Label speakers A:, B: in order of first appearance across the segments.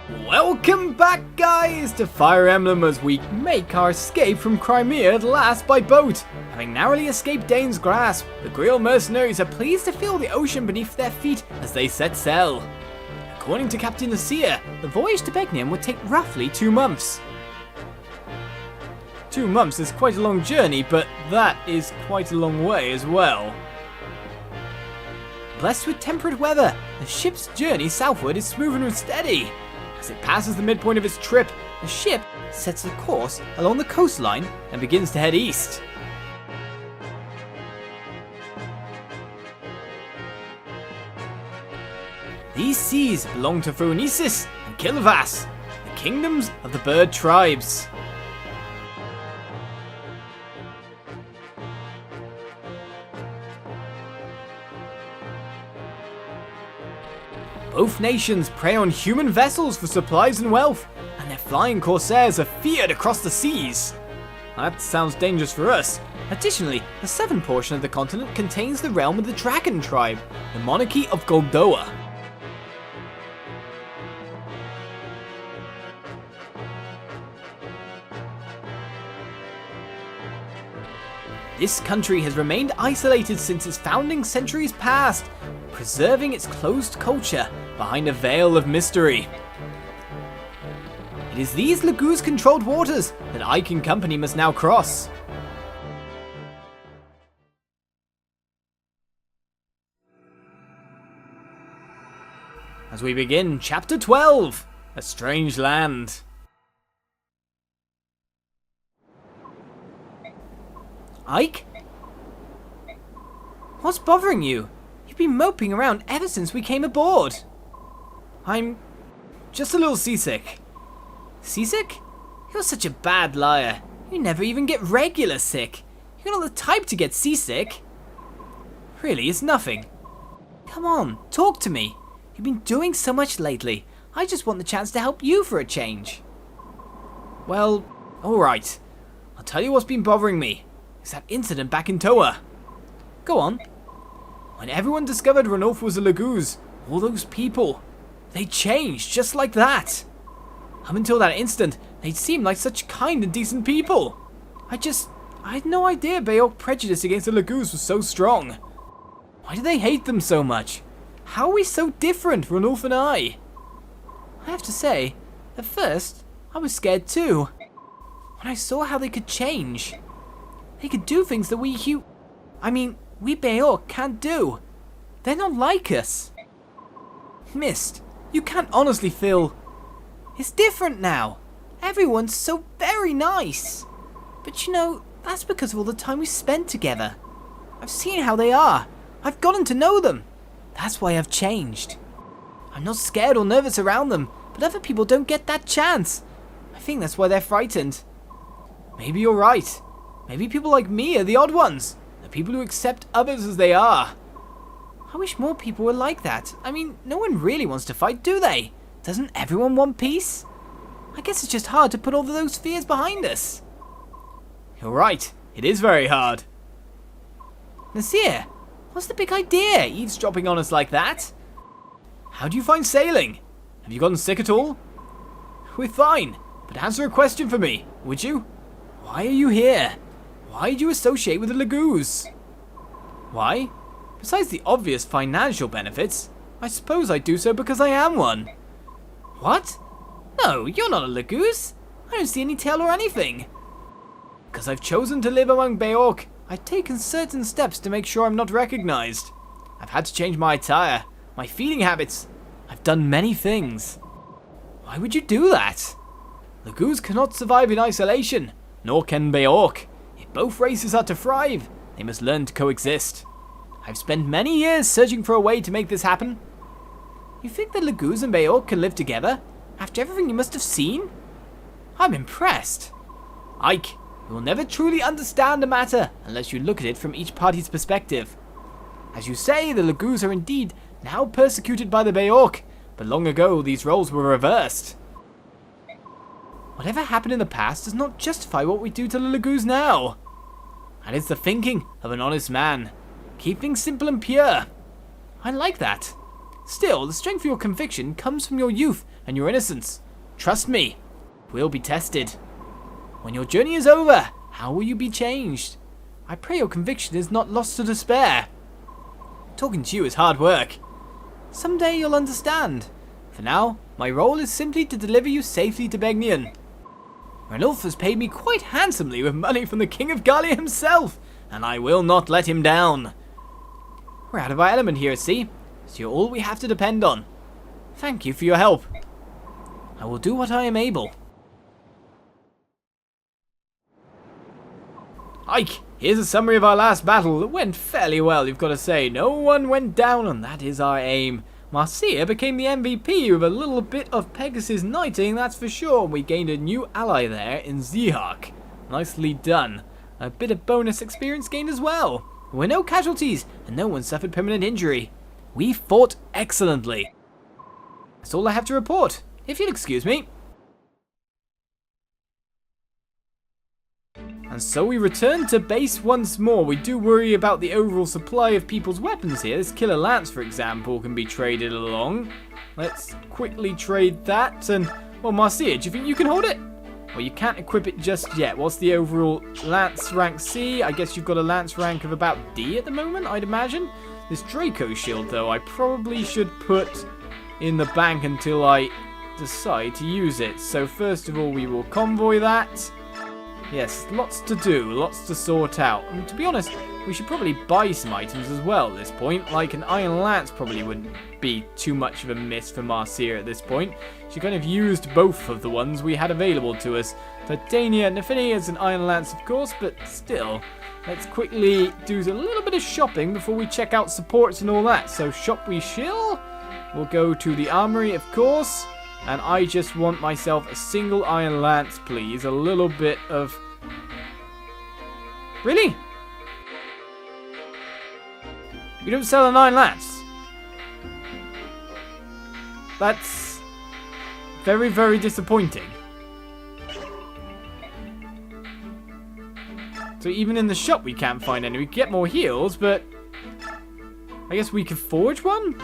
A: Welcome back, guys, to Fire Emblem as we make our escape from Crimea at last by boat. Having narrowly escaped Dane's grasp, the Grial mercenaries are pleased to feel the ocean beneath their feet as they set sail. According to Captain Nasir, the voyage to Begnion would take roughly 2 months. 2 months is quite a long journey, but that is quite a long way as well. Blessed with temperate weather, the ship's journey southward is smooth and steady. As it passes the midpoint of its trip, the ship sets a course along the coastline and begins to head east. These seas belong to Phronesis and Kilvas, the kingdoms of the bird tribes. Both nations prey on human vessels for supplies and wealth, and their flying corsairs are feared across the seas. That sounds dangerous for us. Additionally, the southern portion of the continent contains the realm of the Dragon tribe, the monarchy of Goldoa. This country has remained isolated since its founding centuries past, preserving its closed culture behind a veil of mystery. It is these Laguz-controlled waters that Ike and company must now cross. As we begin Chapter 12, A Strange Land. Ike? What's bothering you? You've been moping around ever since we came aboard. I'm just a little seasick. Seasick? You're such a bad liar. You never even get regular sick. You're not the type to get seasick. Really, it's nothing. Come on, talk to me. You've been doing so much lately. I just want the chance to help you for a change. Well, alright. I'll tell you what's been bothering me. It's that incident back in Toa. Go on. When everyone discovered Ranulf was a Laguz, all those people, they changed just like that. Up until that instant, they'd seemed like such kind and decent people. I had no idea Beorc prejudice against the Laguz was so strong. Why do they hate them so much? How are we so different, Ranulf and I? I have to say, at first, I was scared too. When I saw how they could change. They could do things that we Beorc can't do. They're not like us. Mist, you can't honestly feel... It's different now. Everyone's so very nice. But you know, that's because of all the time we spent together. I've seen how they are. I've gotten to know them. That's why I've changed. I'm not scared or nervous around them, but other people don't get that chance. I think that's why they're frightened. Maybe you're right. Maybe people like me are the odd ones. The people who accept others as they are. I wish more people were like that. I mean, no one really wants to fight, do they? Doesn't everyone want peace? I guess it's just hard to put all of those fears behind us. You're right. It is very hard. Nasir, what's the big idea, eavesdropping on us like that? How do you find sailing? Have you gotten sick at all? We're fine, but answer a question for me, would you? Why are you here? Why do you associate with the Laguz? Why? Besides the obvious financial benefits, I suppose I do so because I am one. What? No, you're not a Laguz. I don't see any tail or anything. Because I've chosen to live among Beorc, I've taken certain steps to make sure I'm not recognized. I've had to change my attire, my feeding habits. I've done many things. Why would you do that? Laguz cannot survive in isolation, nor can Beorc. If both races are to thrive, they must learn to coexist. I've spent many years searching for a way to make this happen. You think that Laguz and Beorc can live together, after everything you must have seen? I'm impressed. Ike, you will never truly understand the matter unless you look at it from each party's perspective. As you say, the Laguz are indeed now persecuted by the Beorc, but long ago these roles were reversed. Whatever happened in the past does not justify what we do to the Laguz now. And it's the thinking of an honest man. Keep things simple and pure. I like that. Still, the strength of your conviction comes from your youth and your innocence. Trust me, it will be tested. When your journey is over, how will you be changed? I pray your conviction is not lost to despair. Talking to you is hard work. Someday you'll understand. For now, my role is simply to deliver you safely to Begnion. Ranulf has paid me quite handsomely with money from the King of Gallia himself, and I will not let him down. We're out of our element here at sea, so you're all we have to depend on. Thank you for your help. I will do what I am able. Ike, here's a summary of our last battle. It went fairly well, you've got to say. No one went down, and that is our aim. Nasir became the MVP with a little bit of Pegasus knighting, that's for sure. We gained a new ally there in Zihak. Nicely done. A bit of bonus experience gained as well. There were no casualties, and no one suffered permanent injury. We fought excellently. That's all I have to report, if you'll excuse me. And so we return to base once more. We do worry about the overall supply of people's weapons here. This killer lance, for example, can be traded along. Let's quickly trade that. And, well, Nasir, do you think you can hold it? Well, you can't equip it just yet. What's the overall lance rank C? I guess you've got a lance rank of about D at the moment, I'd imagine. This Draco shield, though, I probably should put in the bank until I decide to use it. So first of all, we will convoy that. Yes, lots to do, lots to sort out. And to be honest, we should probably buy some items as well at this point. Like an Iron Lance probably wouldn't be too much of a miss for Nasir at this point. She kind of used both of the ones we had available to us. Titania Nafini is an Iron Lance, of course, but still. Let's quickly do a little bit of shopping before we check out supports and all that. So shop we shall. We'll go to the armory, of course. And I just want myself a single Iron Lance, please. A little bit of... Really? You don't sell an Iron Lance? That's very, very disappointing. So even in the shop we can't find any. We can get more heals, but... I guess we could forge one?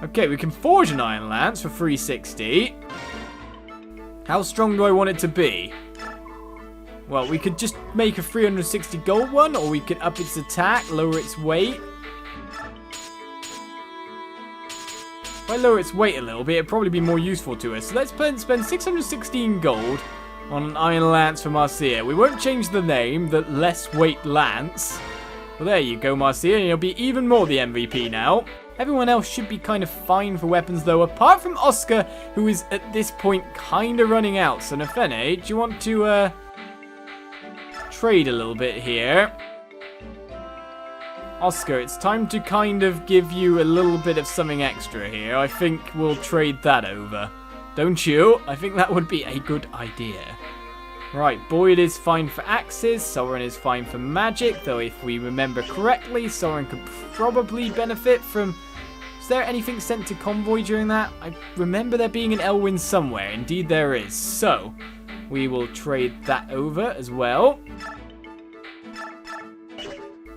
A: Okay, we can forge an Iron Lance for 360. How strong do I want it to be? Well, we could just make a 360 gold one, or we could up its attack, lower its weight. If I lower its weight a little bit, it'd probably be more useful to us. So let's spend 616 gold on an Iron Lance for Nasir. We won't change the name, the less weight Lance. Well, there you go, Nasir, and you'll be even more the MVP now. Everyone else should be kind of fine for weapons, though, apart from Oscar, who is, at this point, kind of running out. So, Nafene, do you want to, trade a little bit here? Oscar, it's time to kind of give you a little bit of something extra here. I think we'll trade that over. Don't you? I think that would be a good idea. Right, Boyd is fine for axes, Soren is fine for magic, though if we remember correctly, Soren could probably benefit from... Is there anything sent to convoy during that? I remember there being an Elwyn somewhere, indeed there is. So, we will trade that over as well.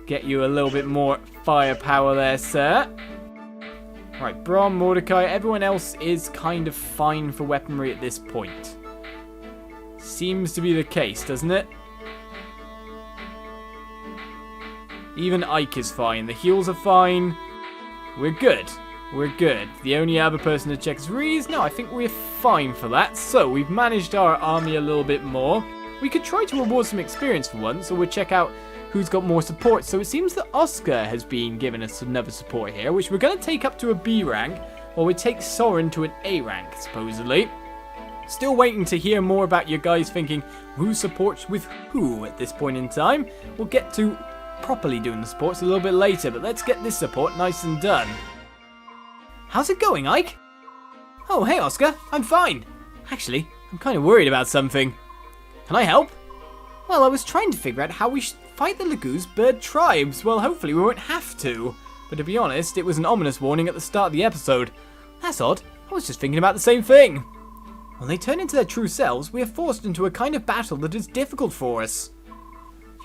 A: Get you a little bit more firepower there, sir. Right, Brom, Mordecai, everyone else is kind of fine for weaponry at this point. Seems to be the case, doesn't it? Even Ike is fine. The heals are fine. We're good. We're good. The only other person to check is Reese. No, I think we're fine for that. So, we've managed our army a little bit more. We could try to reward some experience for once, or we'll check out who's got more support. So, it seems that Oscar has been giving us another support here, which we're going to take up to a B rank, while we take Soren to an A rank, supposedly. Still waiting to hear more about you guys thinking who supports with who at this point in time. We'll get to properly doing the supports a little bit later, but let's get this support nice and done. How's it going, Ike? Oh, hey, Oscar. I'm fine. Actually, I'm kind of worried about something. Can I help? Well, I was trying to figure out how we should fight the Laguz bird tribes. Well, hopefully we won't have to. But to be honest, it was an ominous warning at the start of the episode. That's odd. I was just thinking about the same thing. When they turn into their true selves, we are forced into a kind of battle that is difficult for us.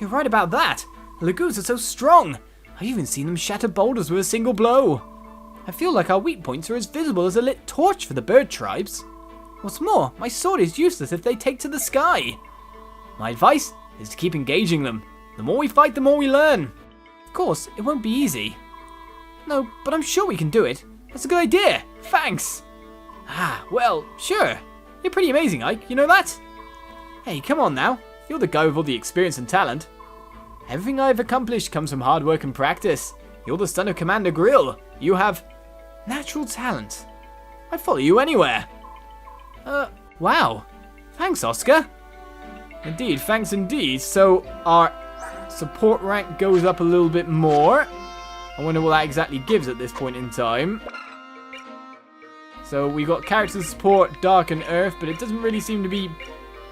A: You're right about that. The Laguz are so strong. I've even seen them shatter boulders with a single blow. I feel like our weak points are as visible as a lit torch for the bird tribes. What's more, my sword is useless if they take to the sky. My advice is to keep engaging them. The more we fight, the more we learn. Of course, it won't be easy. No, but I'm sure we can do it. That's a good idea. Thanks. Ah, well, sure. You're pretty amazing, Ike. You know that? Hey, come on now. You're the guy with all the experience and talent. Everything I've accomplished comes from hard work and practice. You're the son of Commander Grill. You have natural talent. I'd follow you anywhere. Wow. Thanks, Oscar. Indeed, thanks indeed. So, our support rank goes up a little bit more. I wonder what that exactly gives at this point in time. So, we got character support, Dark and Earth, but it doesn't really seem to be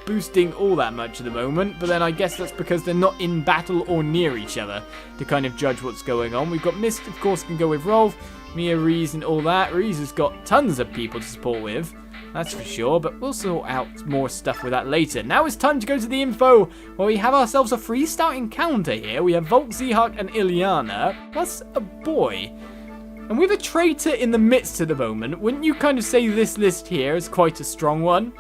A: boosting all that much at the moment. But then I guess that's because they're not in battle or near each other to kind of judge what's going on. We've got Mist, of course, can go with Rolf, Mia, Reese, and all that. Reese has got tons of people to support with. That's for sure, but we'll sort out more stuff with that later. Now it's time to go to the info, where we have ourselves a 3-star encounter here. We have Volk, Zihak, and Ilyana, plus a boy. And with a traitor in the midst at the moment, wouldn't you kind of say this list here is quite a strong one?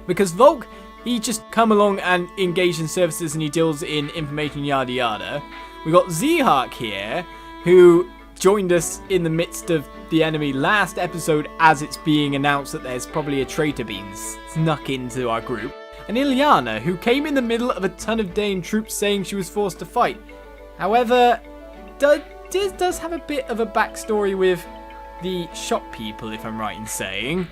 A: Because Volk, he just come along and engage in services and he deals in information, yada yada. We got Zihak here, who joined us in the midst of the enemy last episode as it's being announced that there's probably a traitor being snuck into our group. And Ilyana, who came in the middle of a ton of Dane troops saying she was forced to fight. However, does have a bit of a backstory with the shop people, if I'm right in saying.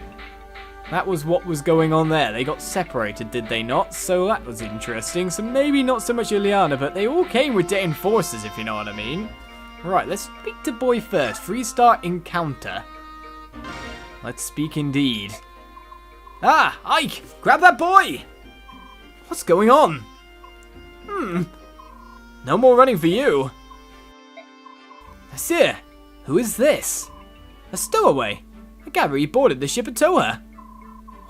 A: That was what was going on there. They got separated, did they not? So that was interesting. So maybe not so much Ilyana, but they all came with Dane forces, if you know what I mean. Right, let's speak to boy first. 3-star encounter. Let's speak indeed. Ah, Ike! Grab that boy! What's going on? No more running for you. Nasir, who is this? A stowaway. I gather you boarded the ship at Toha.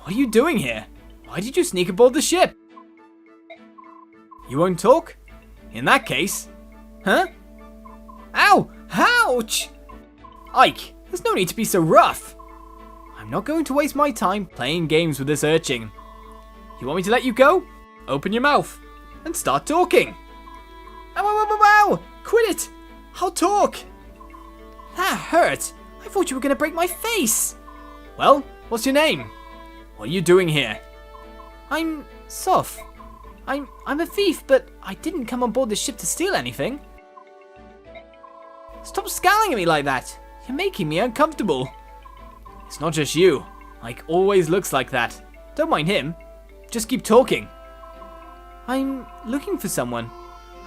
A: What are you doing here? Why did you sneak aboard the ship? You won't talk? In that case... Huh? Ow! Ouch! Ike, there's no need to be so rough. I'm not going to waste my time playing games with this urchin. You want me to let you go? Open your mouth and start talking. Ow, ow, ow, ow, ow! Quit it! I'll talk! That hurt. I thought you were going to break my face. Well, what's your name? What are you doing here? I'm Sothe. I'm a thief, but I didn't come on board the ship to steal anything. Stop scowling at me like that. You're making me uncomfortable. It's not just you. Ike always looks like that. Don't mind him. Just keep talking. I'm looking for someone.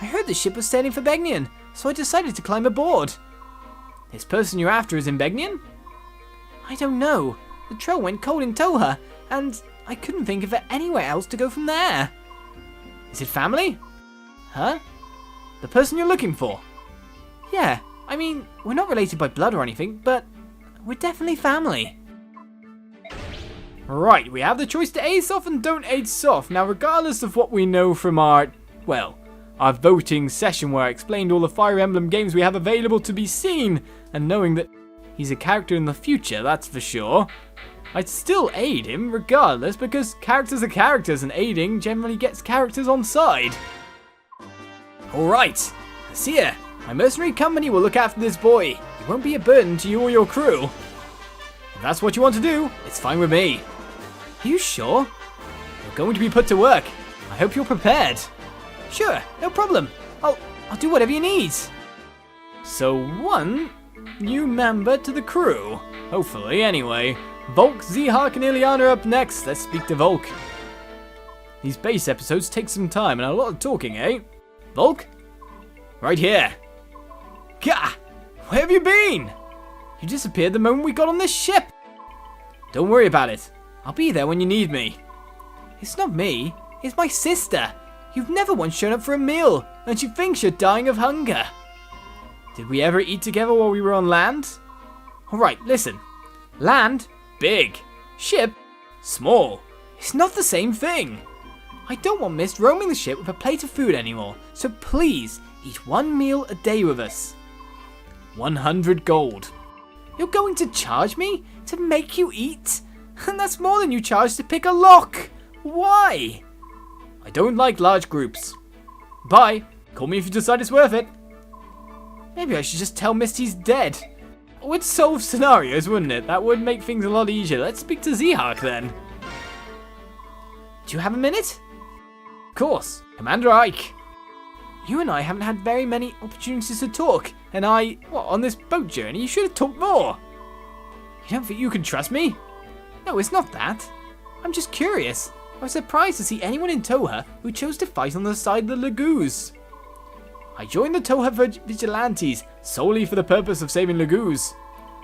A: I heard the ship was sailing for Begnion, so I decided to climb aboard. This person you're after is in Begnion? I don't know. The trail went cold in Toha, and I couldn't think of anywhere else to go from there. Is it family? Huh? The person you're looking for? Yeah. I mean, we're not related by blood or anything, but we're definitely family. Right, we have the choice to aid Sothe and don't aid Sothe. Now, regardless of what we know from our voting session where I explained all the Fire Emblem games we have available to be seen, and knowing that he's a character in the future, that's for sure, I'd still aid him regardless, because characters are characters and aiding generally gets characters on side. Alright, Nasir. My mercenary company will look after this boy. He won't be a burden to you or your crew. If that's what you want to do, it's fine with me. Are you sure? You're going to be put to work. I hope you're prepared. Sure, no problem. I'll do whatever you need. So one new member to the crew. Hopefully, anyway. Volk, Zihak, and Ilyana up next. Let's speak to Volk. These base episodes take some time and a lot of talking, eh? Volk? Right here. Gah! Where have you been? You disappeared the moment we got on this ship. Don't worry about it. I'll be there when you need me. It's not me. It's my sister. You've never once shown up for a meal, and she thinks you're dying of hunger. Did we ever eat together while we were on land? Alright, listen. Land, big. Ship, small. It's not the same thing. I don't want Mist roaming the ship with a plate of food anymore, so please, Eat 1 meal a day with us. 100 gold. You're going to charge me to make you eat? And that's more than you charge to pick a lock. Why? I don't like large groups. Bye. Call me if you decide it's worth it. Maybe I should just tell Misty he's dead. It would solve scenarios, wouldn't it? That would make things a lot easier. Let's speak to Zihak then. Do you have a minute? Of course. Commander Ike. You and I haven't had very many opportunities to talk. And on this boat journey, you should have talked more. You don't think you can trust me? No, it's not that. I'm just curious. I was surprised to see anyone in Toha who chose to fight on the side of the Laguz. I joined the Toha Vigilantes solely for the purpose of saving Laguz.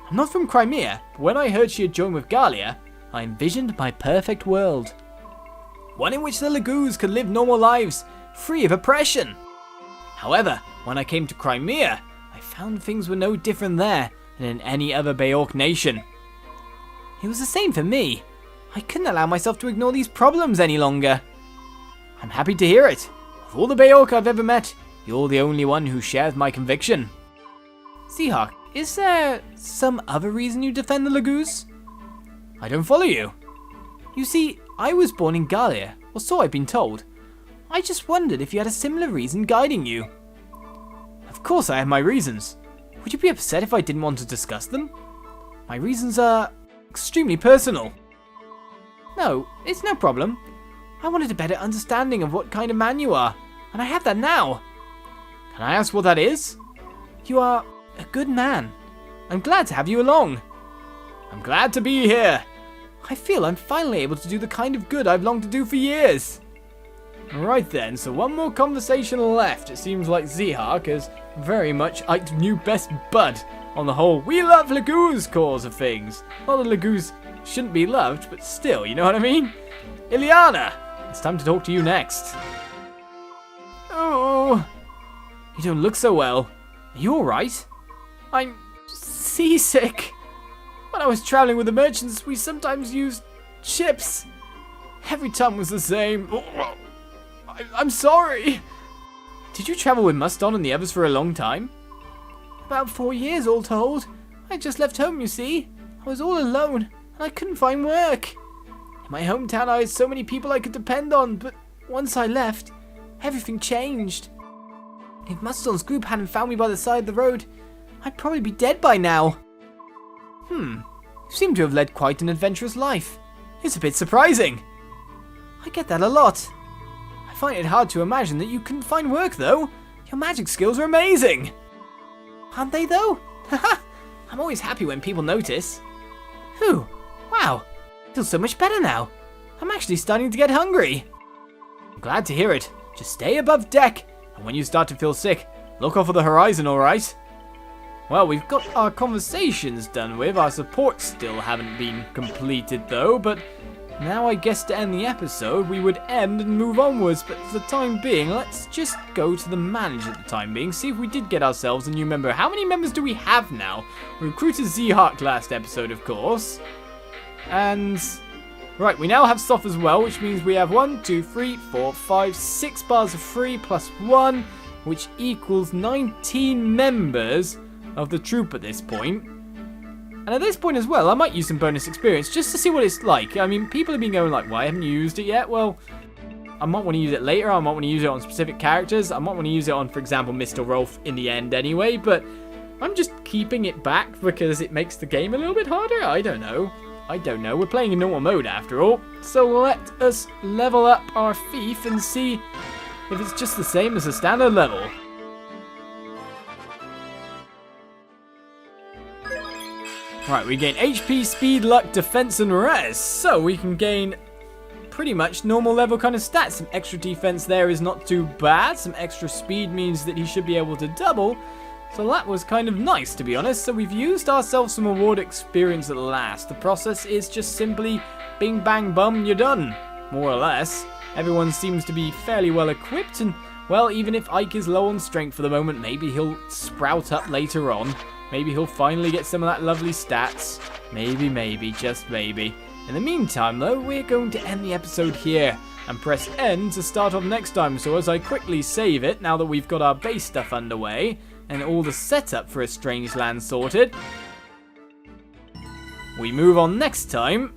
A: I'm not from Crimea, but when I heard she had joined with Galia, I envisioned my perfect world. One in which the Laguz could live normal lives, free of oppression. However, when I came to Crimea, I found things were no different there than in any other Beorc nation. It was the same for me. I couldn't allow myself to ignore these problems any longer. I'm happy to hear it. Of all the Beorc I've ever met, you're the only one who shares my conviction. Zihak, is there some other reason you defend the Laguz? I don't follow you. You see, I was born in Galia, or so I've been told. I just wondered if you had a similar reason guiding you. Of course I have my reasons. Would you be upset if I didn't want to discuss them? My reasons are extremely personal. No, it's no problem. I wanted a better understanding of what kind of man you are, and I have that now. Can I ask what that is? You are a good man. I'm glad to have you along. I'm glad to be here. I feel I'm finally able to do the kind of good I've longed to do for years. Right then, so one more conversation left. It seems like Zihak has very much Ike's new best bud on the whole we love Laguz cause of things. Not that Laguz shouldn't be loved, but still, you know what I mean? Ileana, it's time to talk to you next. Oh, you don't look so well. Are you alright? I'm seasick. When I was traveling with the merchants, we sometimes used ships. Every time was the same. I'm sorry. Did you travel with Muston and the others for a long time? About 4 years, all told. I just left home, you see. I was all alone, and I couldn't find work. In my hometown, I had so many people I could depend on, but once I left, everything changed. If Muston's group hadn't found me by the side of the road, I'd probably be dead by now. You seem to have led quite an adventurous life. It's a bit surprising. I get that a lot. I find it hard to imagine that you couldn't find work, though. Your magic skills are amazing. Aren't they, though? Haha, I'm always happy when people notice. Whew, wow, I feel so much better now. I'm actually starting to get hungry. I'm glad to hear it. Just stay above deck, and when you start to feel sick, look off at the horizon, alright? Well, we've got our conversations done with. Our supports still haven't been completed, though, but now I guess to end the episode, we would end and move onwards, but for the time being, let's just go to the manager at the time being, see if we did get ourselves a new member. How many members do we have now? We recruited Zihak last episode, of course. And right, we now have Sothe as well, which means we have 1, 2, 3, 4, 5, 6 bars of free plus 1, which equals 19 members of the troop at this point. And at this point as well, I might use some bonus experience just to see what it's like. I mean, people have been going like, why haven't you used it yet? Well, I might want to use it later. I might want to use it on specific characters. I might want to use it on, for example, Mr. Rolf in the end anyway. But I'm just keeping it back because it makes the game a little bit harder. I don't know. We're playing in normal mode after all. So let us level up our thief and see if it's just the same as a standard level. Right, we gain HP, speed, luck, defense, and res. So we can gain pretty much normal level kind of stats. Some extra defense there is not too bad. Some extra speed means that he should be able to double. So that was kind of nice, to be honest. So we've used ourselves some award experience at last. The process is just simply bing, bang, bum, you're done. More or less. Everyone seems to be fairly well equipped. And, well, even if Ike is low on strength for the moment, maybe he'll sprout up later on. Maybe he'll finally get some of that lovely stats. Maybe, just maybe. In the meantime, though, we're going to end the episode here. and press N to start off next time. So as I quickly save it, now that we've got our base stuff underway, and all the setup for a strange land sorted, we move on next time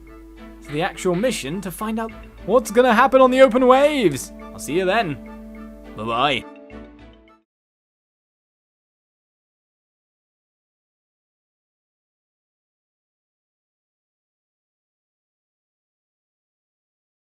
A: to the actual mission to find out what's going to happen on the open waves. I'll see you then. Bye-bye.